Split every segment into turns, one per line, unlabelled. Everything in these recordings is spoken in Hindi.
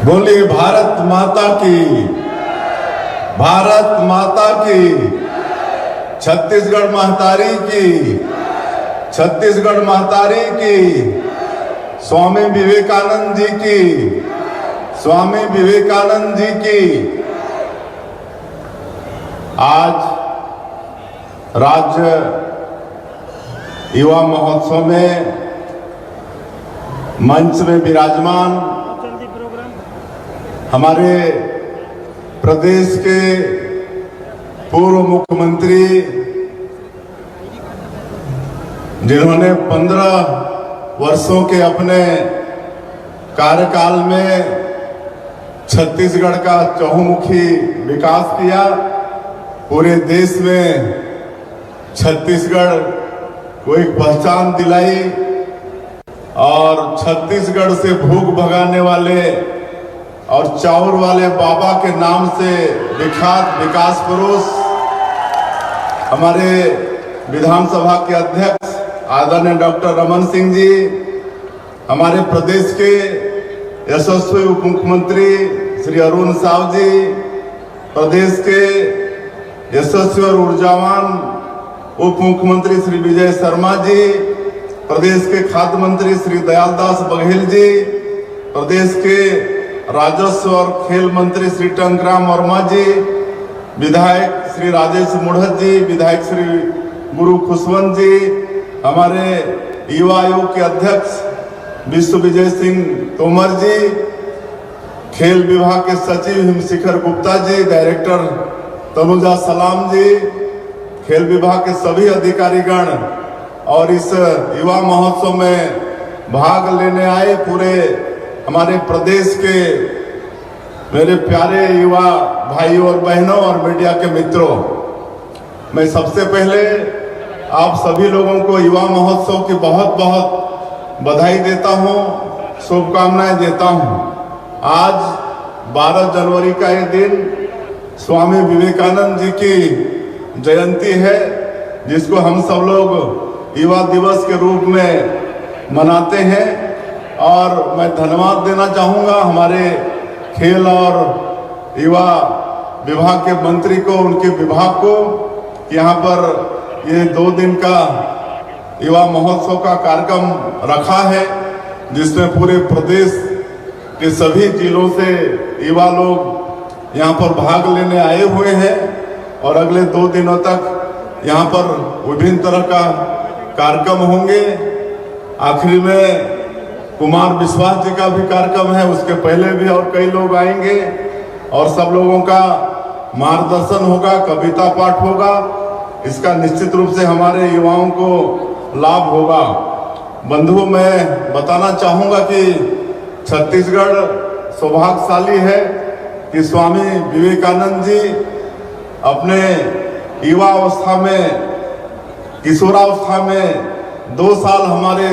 बोलिए भारत माता की, भारत माता की, छत्तीसगढ़ महतारी की, छत्तीसगढ़ महतारी की, स्वामी विवेकानंद जी की, स्वामी विवेकानंद जी की। आज राज्य युवा महोत्सव में मंच में विराजमान हमारे प्रदेश के पूर्व मुख्यमंत्री, जिन्होंने 15 वर्षों के अपने कार्यकाल में छत्तीसगढ़ का चहुमुखी विकास किया, पूरे देश में छत्तीसगढ़ को एक पहचान दिलाई और छत्तीसगढ़ से भूख भगाने वाले और चाउर वाले बाबा के नाम से विख्यात विकास पुरुष हमारे विधानसभा के अध्यक्ष आदरणीय डॉक्टर रमन सिंह जी, हमारे प्रदेश के यशस्वी उप मुख्यमंत्री श्री अरुण साव जी, प्रदेश के यशस्वी और ऊर्जावान उप मुख्यमंत्री श्री विजय शर्मा जी, प्रदेश के खाद्य मंत्री श्री दयालदास बघेल जी, प्रदेश के राजस्व और खेल मंत्री श्री टंकराम वर्मा जी, विधायक श्री राजेश मुढ़त जी, विधायक श्री गुरु खुशवंत जी, हमारे युवा आयोग के अध्यक्ष विश्व विजय सिंह तोमर जी, खेल विभाग के सचिव हिमशिखर गुप्ता जी, डायरेक्टर तनुजा सलाम जी, खेल विभाग के सभी अधिकारीगण और इस युवा महोत्सव में भाग लेने आए पूरे हमारे प्रदेश के मेरे प्यारे युवा भाइयों और बहनों और मीडिया के मित्रों, मैं सबसे पहले आप सभी लोगों को युवा महोत्सव की बहुत बहुत बधाई देता हूं, शुभकामनाएं देता हूं। आज 12 जनवरी का ये दिन स्वामी विवेकानंद जी की जयंती है, जिसको हम सब लोग युवा दिवस के रूप में मनाते हैं। और मैं धन्यवाद देना चाहूँगा हमारे खेल और युवा विभाग के मंत्री को, उनके विभाग को, यहाँ पर ये 2 दिन का युवा महोत्सव का कार्यक्रम रखा है, जिसमें पूरे प्रदेश के सभी जिलों से युवा लोग यहाँ पर भाग लेने आए हुए हैं और अगले 2 दिनों तक यहाँ पर विभिन्न तरह का कार्यक्रम होंगे। आखिरी में कुमार विश्वास जी का भी कार्यक्रम है, उसके पहले भी और कई लोग आएंगे और सब लोगों का मार्गदर्शन होगा, कविता पाठ होगा। इसका निश्चित रूप से हमारे युवाओं को लाभ होगा। बंधुओं, मैं बताना चाहूँगा कि छत्तीसगढ़ सौभाग्यशाली है कि स्वामी विवेकानंद जी अपने युवा अवस्था में, किशोरावस्था में 2 साल हमारे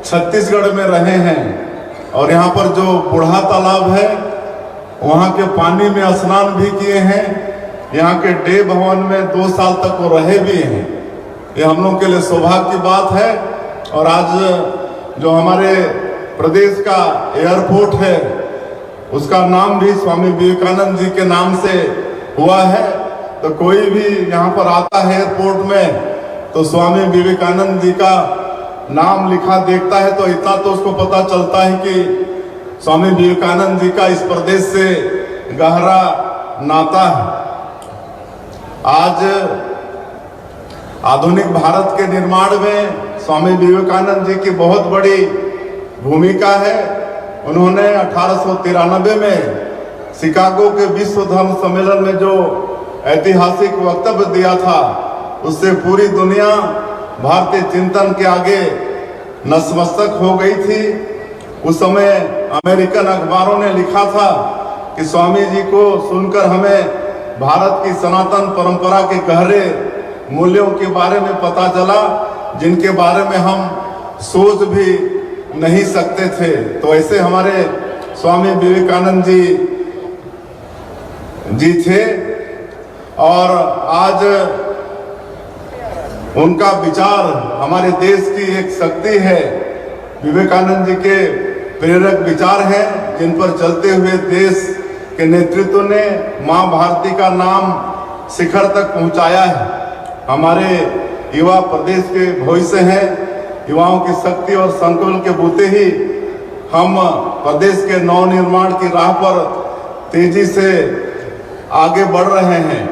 छत्तीसगढ़ में रहे हैं और यहाँ पर जो बूढ़ा तालाब है वहाँ के पानी में स्नान भी किए हैं। यहाँ के डे भवन में 2 साल तक वो रहे भी हैं। ये हम लोग के लिए सौभाग्य की बात है। और आज जो हमारे प्रदेश का एयरपोर्ट है उसका नाम भी स्वामी विवेकानंद जी के नाम से हुआ है। तो कोई भी यहाँ पर आता है एयरपोर्ट में तो स्वामी विवेकानंद जी का नाम लिखा देखता है तो इतना तो उसको पता चलता है कि स्वामी विवेकानंद जी का इस प्रदेश से गहरा नाता है। आज आधुनिक भारत के निर्माण में स्वामी विवेकानंद जी की बहुत बड़ी भूमिका है। उन्होंने 1893 में शिकागो के विश्व धर्म सम्मेलन में जो ऐतिहासिक वक्तव्य दिया था, उससे पूरी दुनिया भारतीय चिंतन के आगे नतमस्तक हो गई थी। उस समय अमेरिकन अखबारों ने लिखा था कि स्वामी जी को सुनकर हमें भारत की सनातन परंपरा के गहरे मूल्यों के बारे में पता चला, जिनके बारे में हम सोच भी नहीं सकते थे। तो ऐसे हमारे स्वामी विवेकानंद जी थे और आज उनका विचार हमारे देश की एक शक्ति है। विवेकानंद जी के प्रेरक विचार हैं जिन पर चलते हुए देश के नेतृत्व ने मां भारती का नाम शिखर तक पहुंचाया है। हमारे युवा प्रदेश के भविष्य हैं। युवाओं की शक्ति और संकल्प के बूते ही हम प्रदेश के नवनिर्माण की राह पर तेजी से आगे बढ़ रहे हैं।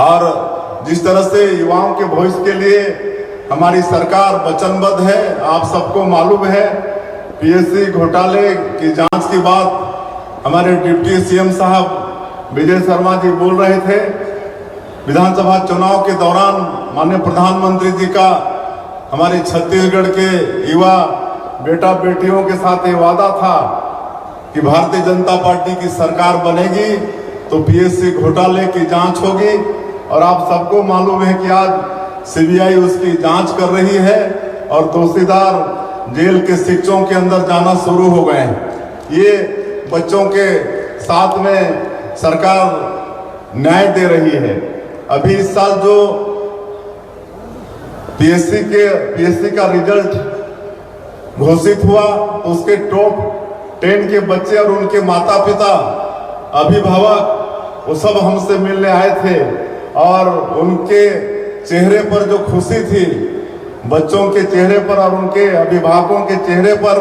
और जिस तरह से युवाओं के भविष्य के लिए हमारी सरकार वचनबद्ध है, आप सबको मालूम है। पीएससी घोटाले की जांच की बात हमारे डिप्टी सीएम साहब विजय शर्मा जी बोल रहे थे। विधानसभा चुनाव के दौरान माननीय प्रधानमंत्री जी का हमारे छत्तीसगढ़ के युवा बेटा बेटियों के साथ ये वादा था कि भारतीय जनता पार्टी की सरकार बनेगी तो पीएससी घोटाले की जांच होगी। और आप सबको मालूम है कि आज सीबीआई उसकी जांच कर रही है और दोषीदार जेल के शिक्षों के अंदर जाना शुरू हो गए हैं। ये बच्चों के साथ में सरकार न्याय दे रही है। अभी इस साल जो पीएससी का रिजल्ट घोषित हुआ तो उसके टॉप 10 के बच्चे और उनके माता पिता अभिभावक वो सब हमसे मिलने आए थे और उनके चेहरे पर जो खुशी थी, बच्चों के चेहरे पर और उनके अभिभावकों के चेहरे पर,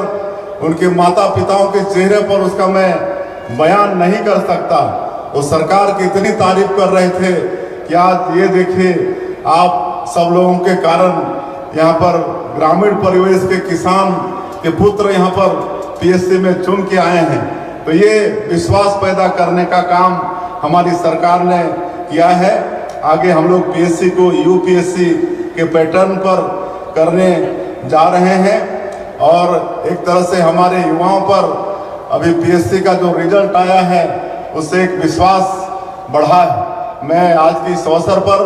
उनके माता पिताओं के चेहरे पर, उसका मैं बयान नहीं कर सकता। वो सरकार की इतनी तारीफ कर रहे थे कि आज ये देखिए आप सब लोगों के कारण यहाँ पर ग्रामीण परिवेश के किसान के पुत्र यहाँ पर पीएससी में चुन के आए हैं। तो ये विश्वास पैदा करने का काम हमारी सरकार ने किया है। आगे हम लोग पीएससी को यूपीएससी के पैटर्न पर करने जा रहे हैं और एक तरह से हमारे युवाओं पर अभी पीएससी का जो रिजल्ट आया है उससे एक विश्वास बढ़ा है। मैं आज की इस अवसर पर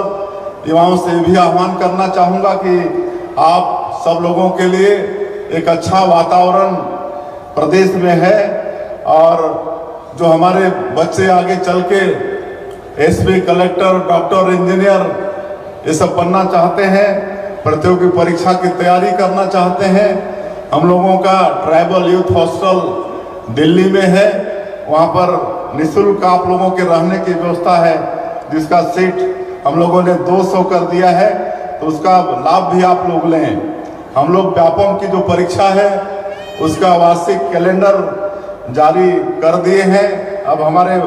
युवाओं से भी आह्वान करना चाहूँगा कि आप सब लोगों के लिए एक अच्छा वातावरण प्रदेश में है और जो हमारे बच्चे आगे चल के एसपी, कलेक्टर, डॉक्टर, इंजीनियर ये सब बनना चाहते हैं, प्रतियोगी परीक्षा की तैयारी करना चाहते हैं। हम लोगों का ट्राइबल यूथ हॉस्टल दिल्ली में है, वहाँ पर निःशुल्क आप लोगों के रहने की व्यवस्था है, जिसका सीट हम लोगों ने 200 कर दिया है, तो उसका लाभ भी आप लोग लें। हम लोग व्यापम की जो परीक्षा है उसका वार्षिक कैलेंडर जारी कर दिए हैं। अब हमारे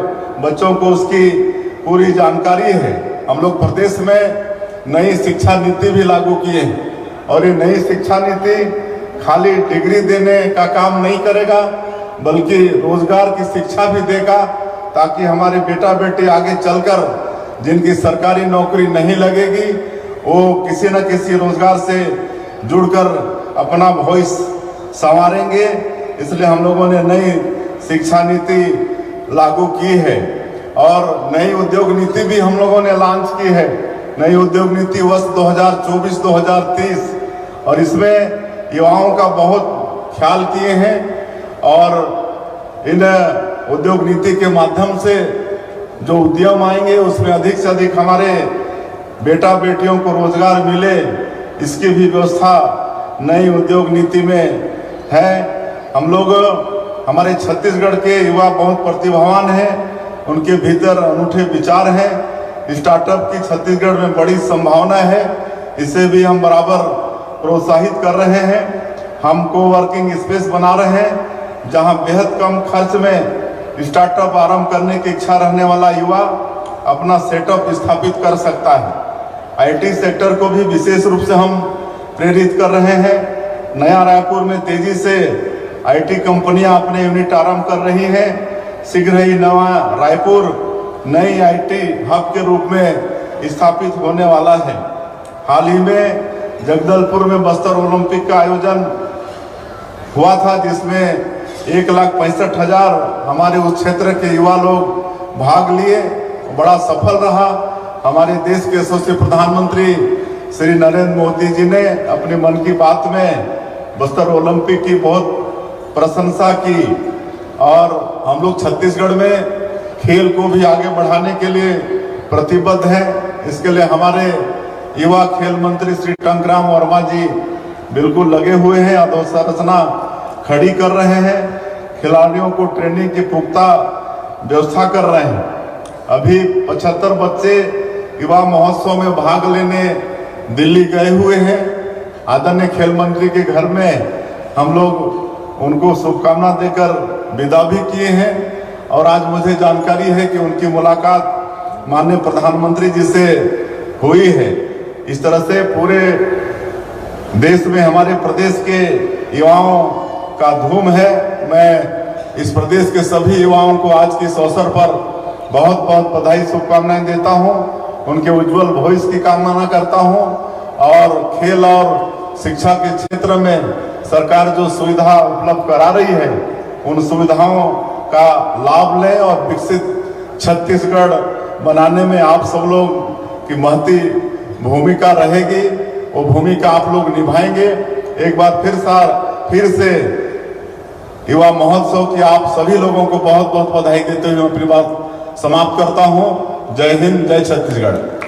बच्चों को उसकी पूरी जानकारी है। हम लोग प्रदेश में नई शिक्षा नीति भी लागू किए हैं और ये नई शिक्षा नीति खाली डिग्री देने का काम नहीं करेगा बल्कि रोजगार की शिक्षा भी देगा, ताकि हमारे बेटा बेटी आगे चलकर जिनकी सरकारी नौकरी नहीं लगेगी वो किसी न किसी रोजगार से जुड़कर अपना भविष्य संवारेंगे। इसलिए हम लोगों ने नई शिक्षा नीति लागू की है और नई उद्योग नीति भी हम लोगों ने लॉन्च की है। नई उद्योग नीति वर्ष 2024-2030 और इसमें युवाओं का बहुत ख्याल किए हैं और इन उद्योग नीति के माध्यम से जो उद्यम आएंगे उसमें अधिक से अधिक हमारे बेटा बेटियों को रोजगार मिले, इसकी भी व्यवस्था नई उद्योग नीति में है। हम लोग हमारे छत्तीसगढ़ के युवा बहुत प्रतिभावान हैं, उनके भीतर अनूठे विचार हैं। स्टार्टअप की छत्तीसगढ़ में बड़ी संभावना है, इसे भी हम बराबर प्रोत्साहित कर रहे हैं। हम कोवर्किंग स्पेस बना रहे हैं जहां बेहद कम खर्च में स्टार्टअप आरंभ करने की इच्छा रहने वाला युवा अपना सेटअप स्थापित कर सकता है। आईटी सेक्टर को भी विशेष रूप से हम प्रेरित कर रहे हैं। नया रायपुर में तेजी से आईटी कंपनियां अपने यूनिट आरंभ कर रही हैं। शीघ्र ही नवा रायपुर नई आईटी हब के रूप में स्थापित होने वाला है। हाल ही में जगदलपुर में बस्तर ओलंपिक का आयोजन हुआ था, जिसमें 1,65,000 हमारे उस क्षेत्र के युवा लोग भाग लिए, बड़ा सफल रहा। हमारे देश के यशस्वी प्रधानमंत्री श्री नरेंद्र मोदी जी ने अपने मन की बात में बस्तर ओलंपिक की बहुत प्रशंसा की और हम लोग छत्तीसगढ़ में खेल को भी आगे बढ़ाने के लिए प्रतिबद्ध हैं। इसके लिए हमारे युवा खेल मंत्री श्री टंकराम वर्मा जी बिल्कुल लगे हुए हैं। अधोसंरचना खड़ी कर रहे हैं, खिलाड़ियों को ट्रेनिंग की पुख्ता व्यवस्था कर रहे हैं। अभी 75 बच्चे युवा महोत्सव में भाग लेने दिल्ली गए हुए हैं। आदरणीय खेल मंत्री के घर में हम लोग उनको शुभकामना देकर विदा भी किए हैं और आज मुझे जानकारी है कि उनकी मुलाकात माननीय प्रधानमंत्री जी से हुई है। इस तरह से पूरे देश में हमारे प्रदेश के युवाओं का धूम है। मैं इस प्रदेश के सभी युवाओं को आज के इस अवसर पर बहुत बहुत बधाई शुभकामनाएं देता हूं, उनके उज्जवल भविष्य की कामना करता हूं और खेल और शिक्षा के क्षेत्र में सरकार जो सुविधा उपलब्ध करा रही है उन सुविधाओं का लाभ लें और विकसित छत्तीसगढ़ बनाने में आप सब लोग की महती भूमिका रहेगी। वो भूमिका आप लोग निभाएंगे। एक बार फिर से युवा महोत्सव की आप सभी लोगों को बहुत बहुत बधाई देते हुए अपनी बात समाप्त करता हूं। जय हिंद, जय छत्तीसगढ़।